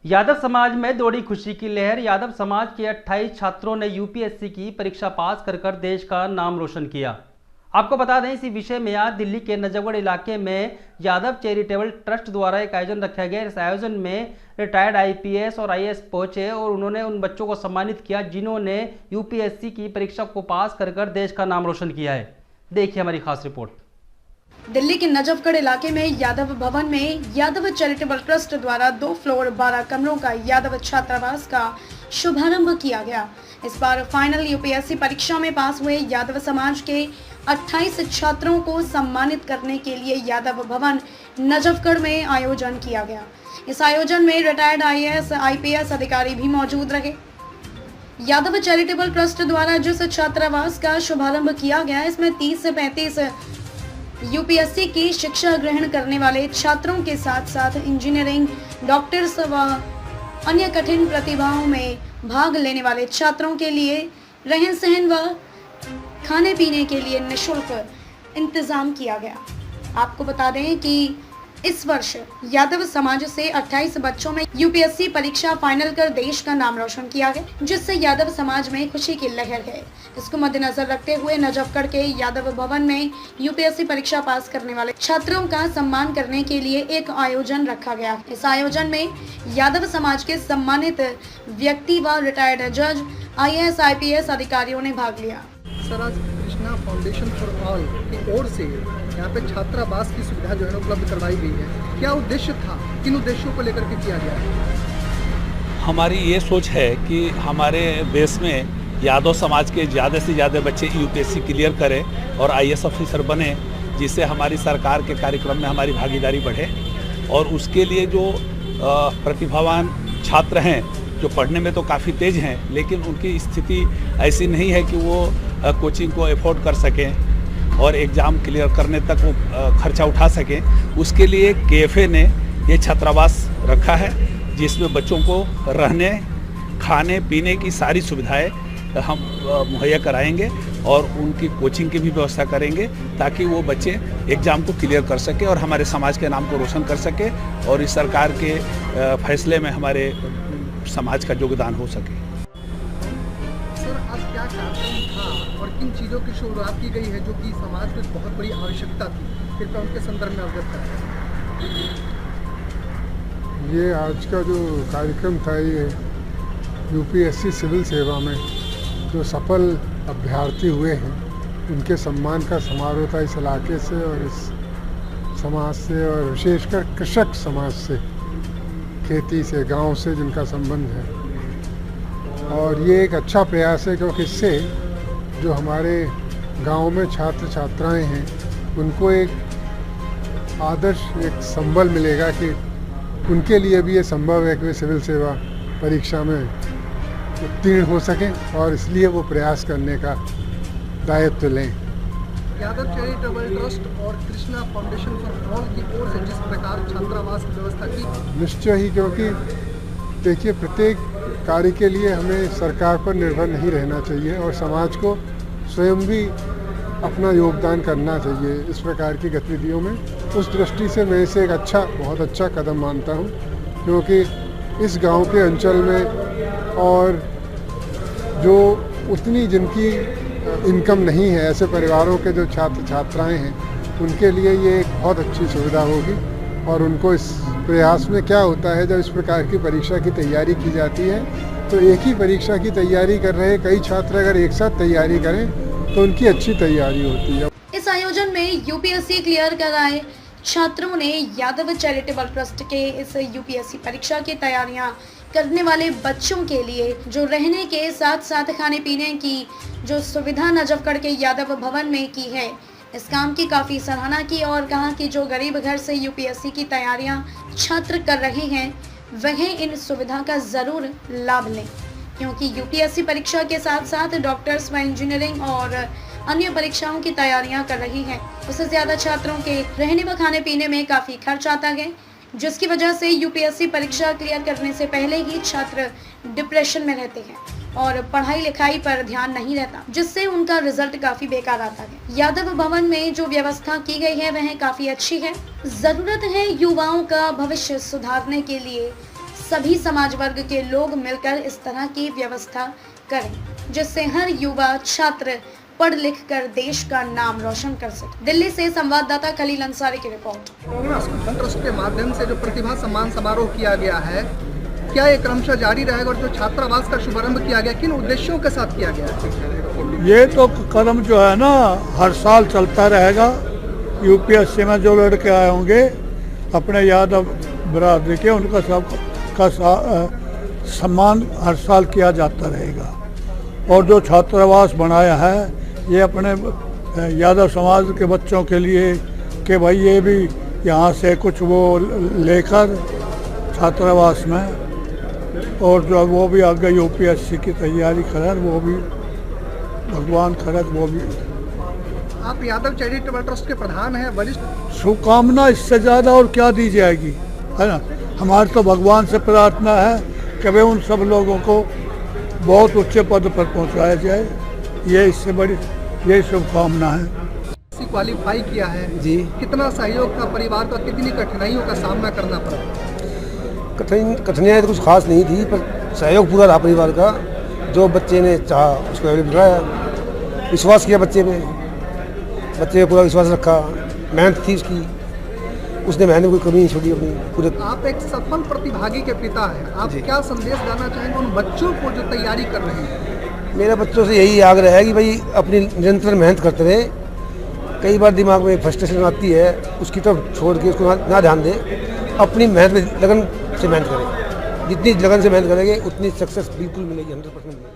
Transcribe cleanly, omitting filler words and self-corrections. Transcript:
यादव समाज में दौड़ी खुशी की लहर। यादव समाज के 28 छात्रों ने यूपीएससी की परीक्षा पास कर देश का नाम रोशन किया। आपको बता दें, इसी विषय में आज दिल्ली के नजफगढ़ इलाके में यादव चैरिटेबल ट्रस्ट द्वारा एक आयोजन रखा गया। इस आयोजन में रिटायर्ड आईपीएस और आईएएस पहुंचे और उन्होंने उन बच्चों को सम्मानित किया जिन्होंने यूपीएससी की परीक्षा को पास कर देश का नाम रोशन किया है। देखिए हमारी खास रिपोर्ट। दिल्ली के नजफगढ़ इलाके में यादव भवन में यादव चैरिटेबल ट्रस्ट द्वारा 2 फ्लोर 12 कमरों का यादव छात्रावास का शुभारंभ किया गया। इस बार फाइनल यूपीएससी परीक्षा में पास हुए यादव समाज के 28 छात्रों को सम्मानित करने के लिए यादव भवन नजफगढ़ में आयोजन किया गया। इस आयोजन में रिटायर्ड आईएएस आईपीएस अधिकारी भी मौजूद रहे। यादव चैरिटेबल ट्रस्ट द्वारा जिस छात्रावास का शुभारंभ किया गया, इसमें 30 से 35 यूपीएससी की शिक्षा ग्रहण करने वाले छात्रों के साथ साथ इंजीनियरिंग, डॉक्टर्स व अन्य कठिन प्रतिभाओं में भाग लेने वाले छात्रों के लिए रहन सहन व खाने पीने के लिए निःशुल्क इंतजाम किया गया। आपको बता दें कि इस वर्ष यादव समाज से 28 बच्चों में यूपीएससी परीक्षा फाइनल कर देश का नाम रोशन किया गया, जिससे यादव समाज में खुशी की लहर है। इसको मद्देनजर रखते हुए नजफगढ़ के यादव भवन में यूपीएससी परीक्षा पास करने वाले छात्रों का सम्मान करने के लिए एक आयोजन रखा गया। इस आयोजन में यादव समाज के सम्मानित व्यक्ति व रिटायर्ड जज, आईएएस आईपीएस अधिकारियों ने भाग लिया। सर, आज कृष्णा फाउंडेशन फॉर ऑल की ओर से यहाँ पे छात्रावास की सुविधा जो है उपलब्ध करवाई गई है। क्या उद्देश्य था, किन उद्देश्यों को लेकर के किया गया है? हमारी ये सोच है कि हमारे देश में यादव समाज के ज़्यादा से ज़्यादा बच्चे यूपीएससी क्लियर करें और आईएएस ऑफिसर बने, जिससे हमारी सरकार के कार्यक्रम में हमारी भागीदारी बढ़े। और उसके लिए जो प्रतिभावान छात्र हैं, जो पढ़ने में तो काफ़ी तेज़ हैं, लेकिन उनकी स्थिति ऐसी नहीं है कि वो कोचिंग को अफोर्ड कर सकें और एग्ज़ाम क्लियर करने तक वो खर्चा उठा सकें, उसके लिए केफे ने ये छात्रावास रखा है, जिसमें बच्चों को रहने, खाने पीने की सारी सुविधाएं हम मुहैया कराएंगे और उनकी कोचिंग की भी व्यवस्था करेंगे, ताकि वो बच्चे एग्ज़ाम को क्लियर कर सके और हमारे समाज के नाम को रोशन कर सके और इस सरकार के फैसले में हमारे समाज का योगदान हो सके। सर, आज क्या कार्यक्रम था और किन चीज़ों की शुरुआत की गई है जो कि समाज में बहुत बड़ी आवश्यकता थी, कृपया उनके संदर्भ में अवगत करें। ये आज का जो कार्यक्रम था, ये यूपीएससी सिविल सेवा में जो सफल अभ्यर्थी हुए हैं, उनके सम्मान का समारोह था। इस इलाके से और इस समाज से और विशेषकर कृषक समाज से, खेती से, गांव से जिनका संबंध है। और ये एक अच्छा प्रयास है, क्योंकि इससे जो हमारे गांव में छात्र छात्राएं हैं, उनको एक आदर्श, एक संबल मिलेगा कि उनके लिए भी ये संभव है कि वे सिविल सेवा परीक्षा में उत्तीर्ण हो सकें, और इसलिए वो प्रयास करने का दायित्व लें। यादव चैरिटेबल ट्रस्ट और कृष्णा फाउंडेशन फॉर ऑल की ओर से जिस प्रकार छात्रावास की व्यवस्था की, निश्चय ही, क्योंकि देखिए, प्रत्येक कार्य के लिए हमें सरकार पर निर्भर नहीं रहना चाहिए और समाज को स्वयं भी अपना योगदान करना चाहिए इस प्रकार की गतिविधियों में। उस दृष्टि से मैं इसे एक अच्छा, बहुत अच्छा कदम मानता हूँ, क्योंकि इस गांव के अंचल में और जो उतनी जिनकी इनकम नहीं है, ऐसे परिवारों के जो छात्र छात्राएं हैं, उनके लिए ये एक बहुत अच्छी सुविधा होगी। और उनको इस प्रयास में क्या होता है, जब इस प्रकार की परीक्षा की तैयारी की जाती है, तो एक ही परीक्षा की तैयारी कर रहे कई छात्र अगर एक साथ तैयारी करें तो उनकी अच्छी तैयारी होती है। इस आयोजन में यूपीएससी क्लियर कराए छात्रों ने यादव चैरिटेबल ट्रस्ट के इस यूपीएससी परीक्षा की तैयारियां करने वाले बच्चों के लिए जो रहने के साथ साथ खाने पीने की जो सुविधा नजफगढ़ के यादव भवन में की है, इस काम की काफ़ी सराहना की और कहा कि जो गरीब घर से यूपीएससी की तैयारियां छात्र कर रहे हैं, वह इन सुविधा का ज़रूर लाभ लें, क्योंकि यूपीएससी परीक्षा के साथ साथ डॉक्टर्स व इंजीनियरिंग और अन्य परीक्षाओं की तैयारियां कर रही हैं। उससे ज़्यादा छात्रों के रहने व खाने पीने में काफ़ी खर्च आता है, जिसकी वजह से यूपीएससी परीक्षा क्लियर करने से पहले ही छात्र डिप्रेशन में रहते हैं और पढ़ाई लिखाई पर ध्यान नहीं रहता, जिससे उनका रिजल्ट काफी बेकार आता है। यादव भवन में जो व्यवस्था की गई है वह काफी अच्छी है। जरूरत है युवाओं का भविष्य सुधारने के लिए सभी समाज वर्ग के लोग मिलकर इस तरह की व्यवस्था करें जिससे हर युवा छात्र पढ़ लिख कर देश का नाम रोशन कर सके। दिल्ली से संवाददाता खलील अंसारी की रिपोर्ट। ट्रस्ट के माध्यम से जो प्रतिभा सम्मान समारोह किया गया है, क्या ये क्रमशः जारी रहेगा? और जो छात्रावास का शुभारंभ किया गया, किन उद्देश्यों के साथ किया गया है? ये तो कदम जो है ना हर साल चलता रहेगा। यूपीएससी में जो लड़के आए होंगे अपने यादव बरादरी के, उनका सबका सम्मान हर साल किया जाता रहेगा। और जो छात्रावास बनाया है ये अपने यादव समाज के बच्चों के लिए कि भाई ये भी यहाँ से कुछ वो लेकर छात्रावास में, और जो वो भी आगे यूपीएससी की तैयारी करें, वो भी भगवान करे वो भी। आप यादव चैरिटेबल ट्रस्ट के प्रधान हैं, वरिष्ठ। शुभकामना इससे ज़्यादा और क्या दी जाएगी, है ना। हमारी तो भगवान से प्रार्थना है कि वे उन सब लोगों को बहुत ऊंचे पद पर पहुंचाया जाए, ये इससे बड़ी ये शुभकामना है। क्वालिफाई किया है जी। कितना सहयोग का परिवार का, कितनी कठिनाइयों का सामना करना पड़ा? कठिनाइयाँ तो कुछ खास नहीं थी, पर सहयोग पूरा रहा परिवार का। जो बच्चे ने चाहा उसको बनाया, विश्वास किया बच्चे पे, बच्चे पे पूरा विश्वास रखा, मेहनत थी उसकी, उसने मेहनत कोई कमी नहीं छोड़ी अपनी पूरे। आप एक सफल प्रतिभागी के पिता हैं, आप क्या संदेश देना चाहेंगे उन बच्चों को जो तैयारी कर रहे हैं? मेरा बच्चों से यही आग्रह है कि भाई अपनी निरंतर मेहनत करते रहे। कई बार दिमाग में फ्रस्ट्रेशन आती है, उसकी तरफ छोड़ के उसको ना ध्यान दें, अपनी मेहनत में लगन से मेहनत करें। जितनी लगन से मेहनत करेंगे उतनी सक्सेस बिल्कुल मिलेगी, 100% मिलेगी।